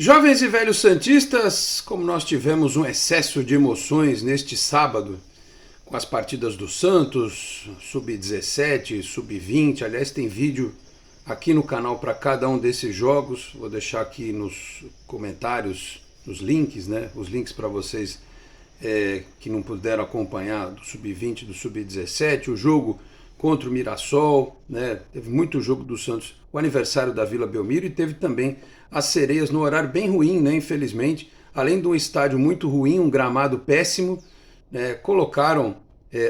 Jovens e velhos santistas, como nós tivemos um excesso de emoções neste sábado, com as partidas do Santos, sub-17, sub-20, aliás tem vídeo aqui no canal para cada um desses jogos, vou deixar aqui nos comentários, nos links, né, os links para vocês que não puderam acompanhar do sub-20, do sub-17, o jogo contra o Mirassol, né? Teve muito jogo do Santos, o aniversário da Vila Belmiro e teve também as Sereias no horário bem ruim, né? Infelizmente, além de um estádio muito ruim, um gramado péssimo, né? Colocaram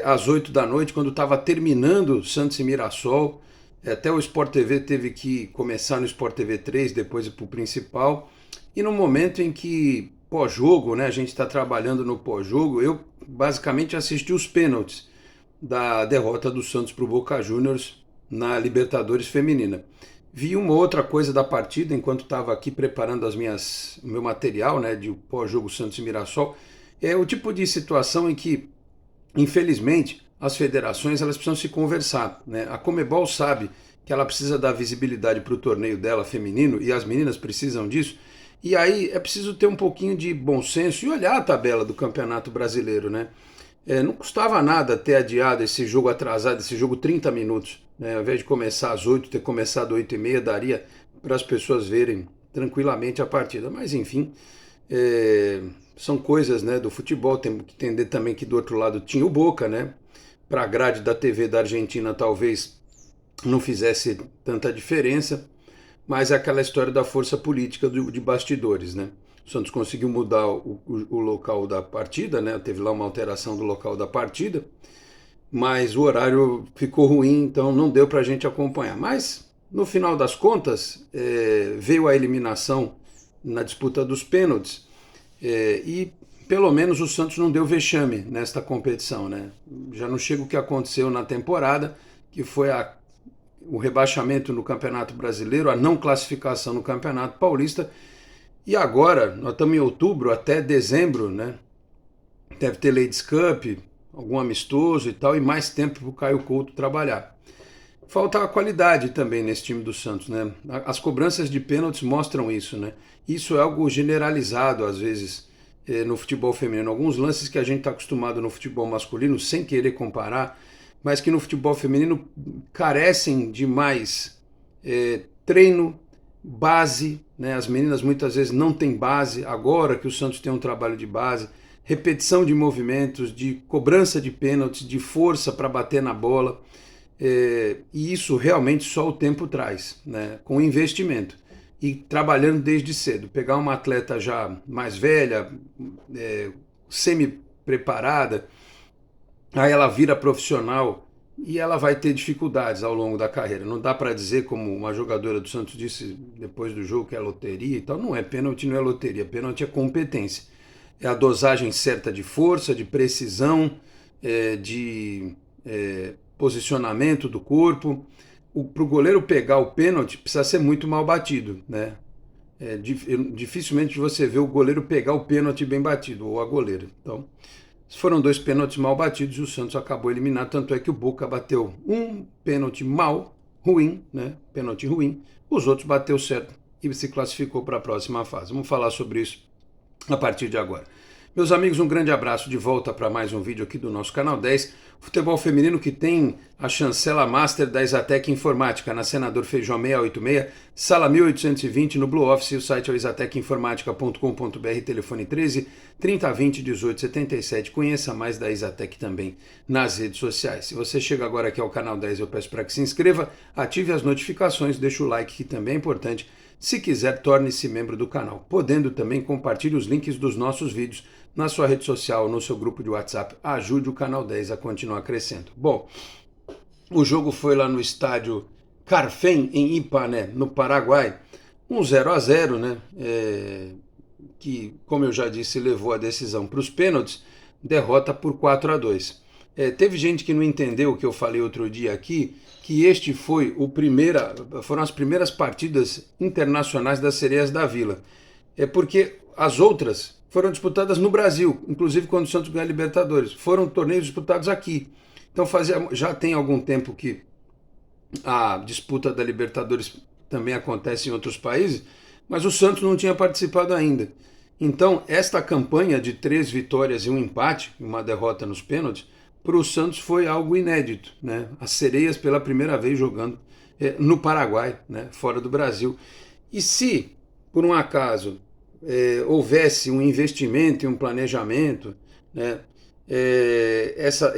às 8 da noite, quando estava terminando Santos e Mirassol, até o Sport TV teve que começar no Sport TV 3, depois ir para o principal, e no momento em que pós-jogo, né? A gente está trabalhando no pós-jogo, eu basicamente assisti os pênaltis da derrota do Santos para o Boca Juniors na Libertadores Feminina. Vi uma outra coisa da partida enquanto estava aqui preparando o meu material, né, de pós-jogo Santos e Mirassol. É o tipo de situação em que, infelizmente, as federações elas precisam se conversar, né? A Conmebol sabe que ela precisa dar visibilidade para o torneio dela feminino e as meninas precisam disso. E aí é preciso ter um pouquinho de bom senso e olhar a tabela do Campeonato Brasileiro, né? Não custava nada ter adiado esse jogo atrasado, esse jogo 30 minutos. Né? Ao invés de começar às 8, ter começado às 8h30, daria para as pessoas verem tranquilamente a partida. Mas enfim, são coisas, né, do futebol. Tem que entender também que do outro lado tinha o Boca, né? Para a grade da TV da Argentina talvez não fizesse tanta diferença, mas é aquela história da força política de bastidores, né? O Santos conseguiu mudar o local da partida, né? Teve lá uma alteração do local da partida, mas o horário ficou ruim, então não deu para a gente acompanhar. Mas, no final das contas, veio a eliminação na disputa dos pênaltis e pelo menos o Santos não deu vexame nesta competição, né? Já não chega o que aconteceu na temporada, que foi o rebaixamento no Campeonato Brasileiro, a não classificação no Campeonato Paulista. E agora, nós estamos em outubro, até dezembro, né? Deve ter Ladies Cup, algum amistoso e tal, e mais tempo para o Caio Couto trabalhar. Falta a qualidade também nesse time do Santos, né? As cobranças de pênaltis mostram isso, né? Isso é algo generalizado, às vezes, no futebol feminino. Alguns lances que a gente está acostumado no futebol masculino, sem querer comparar, mas que no futebol feminino carecem de mais treino, base, né? As meninas muitas vezes não têm base, agora que o Santos tem um trabalho de base, repetição de movimentos, de cobrança de pênaltis, de força para bater na bola, e isso realmente só o tempo traz, né? Com investimento e trabalhando desde cedo. Pegar uma atleta já mais velha, semi-preparada, aí ela vira profissional e ela vai ter dificuldades ao longo da carreira. Não dá para dizer, como uma jogadora do Santos disse depois do jogo, que é loteria e tal. Não é pênalti, não é loteria. Pênalti é competência. É a dosagem certa de força, de precisão, de posicionamento do corpo. Para o goleiro pegar o pênalti, precisa ser muito mal batido, né? Dificilmente você vê o goleiro pegar o pênalti bem batido, ou a goleira. Então, foram 2 pênaltis mal batidos e o Santos acabou eliminado, tanto é que o Boca bateu um pênalti ruim, né? Pênalti ruim, os outros bateu certo e se classificou para a próxima fase. Vamos falar sobre isso a partir de agora. Meus amigos, um grande abraço de volta para mais um vídeo aqui do nosso canal 10. Futebol feminino que tem a chancela master da Exatec Informática, na Senador Feijó 686, sala 1820, no Blue Office. O site é o exatecinformatica.com.br, telefone 13 3020 1877. Conheça mais da Exatec também nas redes sociais. Se você chega agora aqui ao canal 10, eu peço para que se inscreva, ative as notificações, deixe o like, que também é importante. Se quiser, torne-se membro do canal. Podendo também, compartilhe os links dos nossos vídeos na sua rede social, no seu grupo de WhatsApp. Ajude o canal 10 a continuar crescendo. Bom, o jogo foi lá no estádio Carfem, em Ipané, no Paraguai. 0-0, né? Que, como eu já disse, levou a decisão para os pênaltis. Derrota por 4-2. Teve gente que não entendeu o que eu falei outro dia aqui, que este foi foram as primeiras partidas internacionais das Sereias da Vila. Porque as outras foram disputadas no Brasil, inclusive quando o Santos ganhou a Libertadores. Foram torneios disputados aqui. Então já tem algum tempo que a disputa da Libertadores também acontece em outros países, mas o Santos não tinha participado ainda. Então, esta campanha de 3 vitórias e um empate, uma derrota nos pênaltis, para o Santos foi algo inédito, né? As Sereias pela primeira vez jogando no Paraguai, né? Fora do Brasil. E se, por um acaso, houvesse um investimento e um planejamento, né? Essa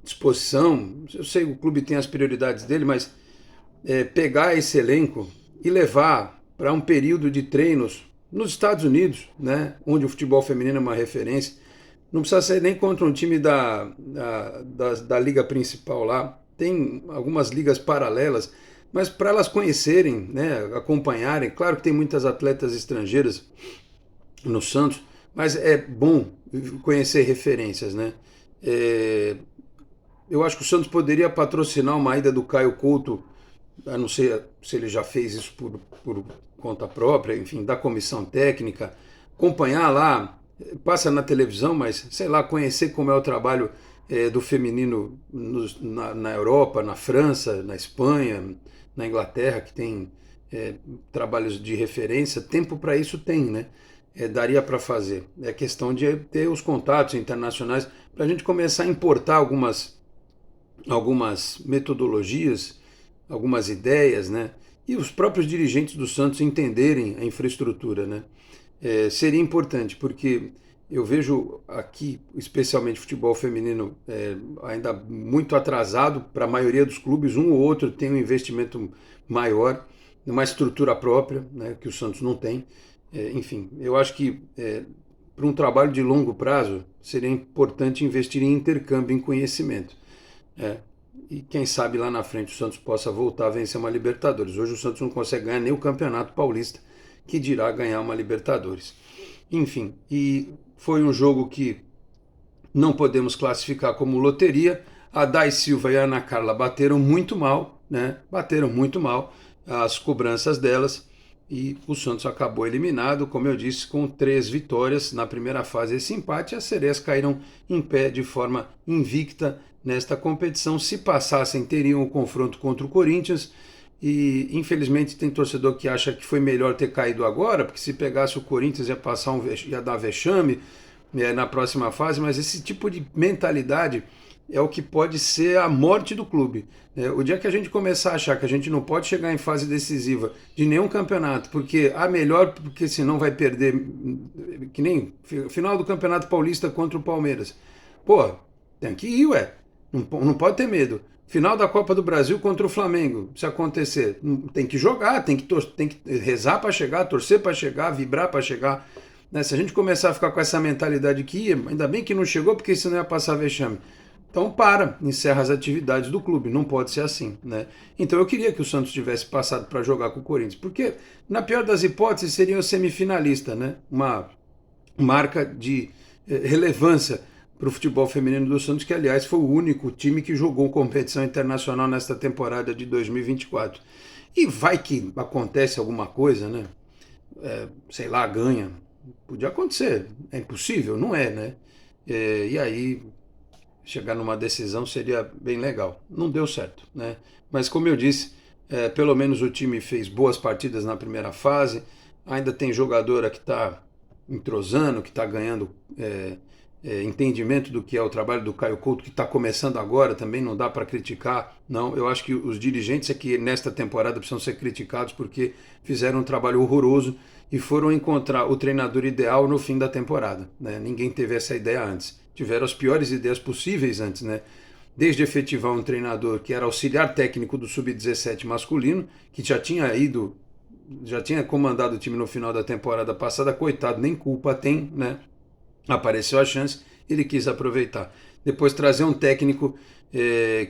disposição, eu sei que o clube tem as prioridades dele, mas pegar esse elenco e levar para um período de treinos nos Estados Unidos, né, onde o futebol feminino é uma referência, não precisa ser nem contra um time da liga principal lá, tem algumas ligas paralelas, mas para elas conhecerem, né, acompanharem, claro que tem muitas atletas estrangeiras no Santos, mas é bom conhecer referências, né? Eu acho que o Santos poderia patrocinar uma ida do Caio Couto, eu não sei se ele já fez isso por conta própria, enfim, da comissão técnica, acompanhar lá, passa na televisão, mas sei lá, conhecer como é o trabalho do feminino na Europa, na França, na Espanha, na Inglaterra, que tem trabalhos de referência, tempo para isso tem, né? Daria para fazer. É questão de ter os contatos internacionais para a gente começar a importar algumas metodologias, algumas ideias, né? E os próprios dirigentes do Santos entenderem a infraestrutura, né? Seria importante, porque eu vejo aqui, especialmente futebol feminino, ainda muito atrasado para a maioria dos clubes. Um ou outro tem um investimento maior, uma estrutura própria, né, que o Santos não tem. Enfim, eu acho que para um trabalho de longo prazo seria importante investir em intercâmbio, em conhecimento. E quem sabe lá na frente o Santos possa voltar a vencer uma Libertadores. Hoje o Santos não consegue ganhar nem o Campeonato Paulista, que dirá ganhar uma Libertadores. Enfim, e foi um jogo que não podemos classificar como loteria. A Dai Silva e a Ana Carla bateram muito mal, né? Bateram muito mal as cobranças delas. E o Santos acabou eliminado, como eu disse, com 3 vitórias na primeira fase. Esse empate, as Sereias caíram em pé de forma invicta nesta competição. Se passassem, teriam o confronto contra o Corinthians. E infelizmente tem torcedor que acha que foi melhor ter caído agora, porque se pegasse o Corinthians ia dar vexame na próxima fase, mas esse tipo de mentalidade é o que pode ser a morte do clube. O dia que a gente começar a achar que a gente não pode chegar em fase decisiva de nenhum campeonato, porque melhor, porque senão vai perder, que nem final do Campeonato Paulista contra o Palmeiras. Pô, tem que ir, ué. Não pode ter medo. Final da Copa do Brasil contra o Flamengo, se acontecer, tem que jogar, tem que rezar para chegar, torcer para chegar, vibrar para chegar. Se a gente começar a ficar com essa mentalidade que ainda bem que não chegou, porque senão ia passar vexame. Então encerra as atividades do clube, não pode ser assim, né? Então eu queria que o Santos tivesse passado para jogar com o Corinthians, porque na pior das hipóteses seria o semifinalista, né? Uma marca de relevância para o futebol feminino do Santos, que aliás foi o único time que jogou competição internacional nesta temporada de 2024. E vai que acontece alguma coisa, né? Sei lá, ganha. Podia acontecer, é impossível? Não é, né? E aí chegar numa decisão seria bem legal. Não deu certo, né? Mas como eu disse, pelo menos o time fez boas partidas na primeira fase, ainda tem jogadora que está entrosando, que está ganhando entendimento do que é o trabalho do Caio Couto, que está começando agora, também não dá para criticar, não. Eu acho que os dirigentes aqui nesta temporada precisam ser criticados porque fizeram um trabalho horroroso e foram encontrar o treinador ideal no fim da temporada, né? Ninguém teve essa ideia antes. Tiveram as piores ideias possíveis antes, né? Desde efetivar um treinador que era auxiliar técnico do Sub-17 masculino, que já tinha comandado o time no final da temporada passada, coitado, nem culpa tem, né? Apareceu a chance, ele quis aproveitar. Depois trazer um técnico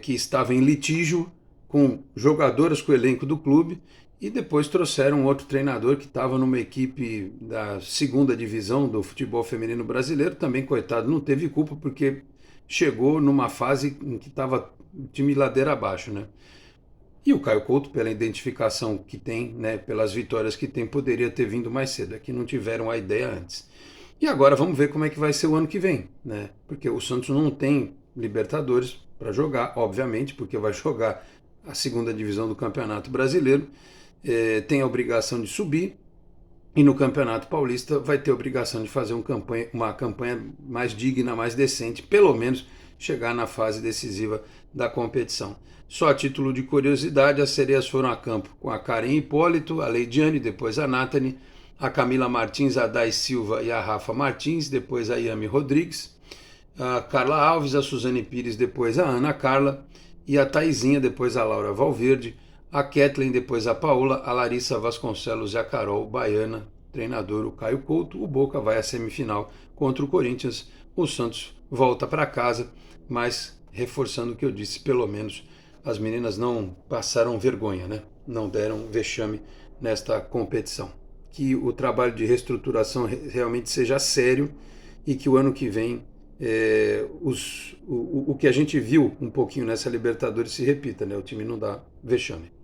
que estava em litígio com jogadoras com o elenco do clube, e depois trouxeram outro treinador que estava numa equipe da segunda divisão do futebol feminino brasileiro, também coitado, não teve culpa porque chegou numa fase em que estava o time ladeira abaixo, né? E o Caio Couto, pela identificação que tem, né, pelas vitórias que tem, poderia ter vindo mais cedo, é que não tiveram a ideia antes. E agora vamos ver como é que vai ser o ano que vem, né? Porque o Santos não tem Libertadores para jogar, obviamente, porque vai jogar a segunda divisão do Campeonato Brasileiro, tem a obrigação de subir, E no Campeonato Paulista vai ter obrigação de fazer uma campanha mais digna, mais decente, pelo menos chegar na fase decisiva da competição. Só a título de curiosidade, as sereias foram a campo com a Karen Hipólito, a Leidiane, depois a Nathalie, a Camila Martins, a Dai Silva e a Rafa Martins, depois a Yami Rodrigues, a Carla Alves, a Suzane Pires, depois a Ana Carla, e a Taizinha, depois a Laura Valverde, a Kathleen, depois a Paola, a Larissa Vasconcelos e a Carol Baiana, treinador o Caio Couto. O Boca vai à semifinal contra o Corinthians, o Santos volta para casa, mas reforçando o que eu disse, pelo menos as meninas não passaram vergonha, né? Não deram vexame nesta competição. Que o trabalho de reestruturação realmente seja sério e que o ano que vem o que a gente viu um pouquinho nessa Libertadores se repita, né? O time não dá vexame.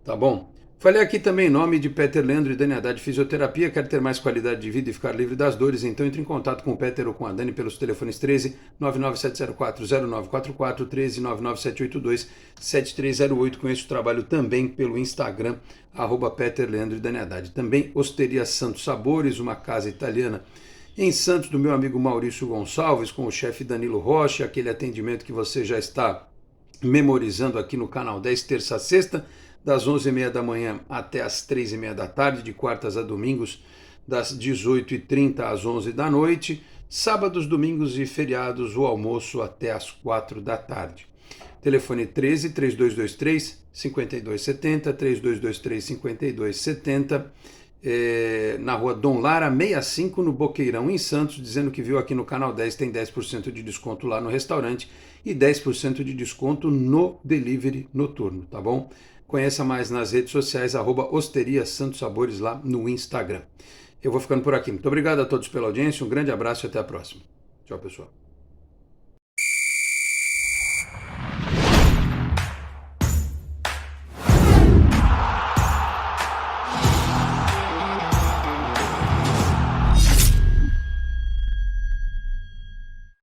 Tá bom? Falei aqui também em nome de Peter Leandro e Dani Haddad Fisioterapia. Quer ter mais qualidade de vida e ficar livre das dores? Então entre em contato com o Peter ou com a Dani pelos telefones 13 997040944, 13 997827308. Conheço o trabalho também pelo Instagram, @Peter Leandro e Dani Haddad. Também Osteria Santos Sabores, uma casa italiana em Santos, do meu amigo Maurício Gonçalves, com o chefe Danilo Rocha, aquele atendimento que você já está memorizando aqui no Canal 10, terça a sexta, das 11h30 da manhã até as 3h30 da tarde, de quartas a domingos, das 18h30 às 11 da noite, sábados, domingos e feriados, o almoço até as 4 da tarde. Telefone 13 3223 5270, 3223 5270, na rua Dom Lara 65, no Boqueirão, em Santos, dizendo que viu aqui no Canal 10, tem 10% de desconto lá no restaurante e 10% de desconto no delivery noturno, tá bom? Conheça mais nas redes sociais, @Osteria Santos Sabores lá no Instagram. Eu vou ficando por aqui. Muito obrigado a todos pela audiência, um grande abraço e até a próxima. Tchau, pessoal.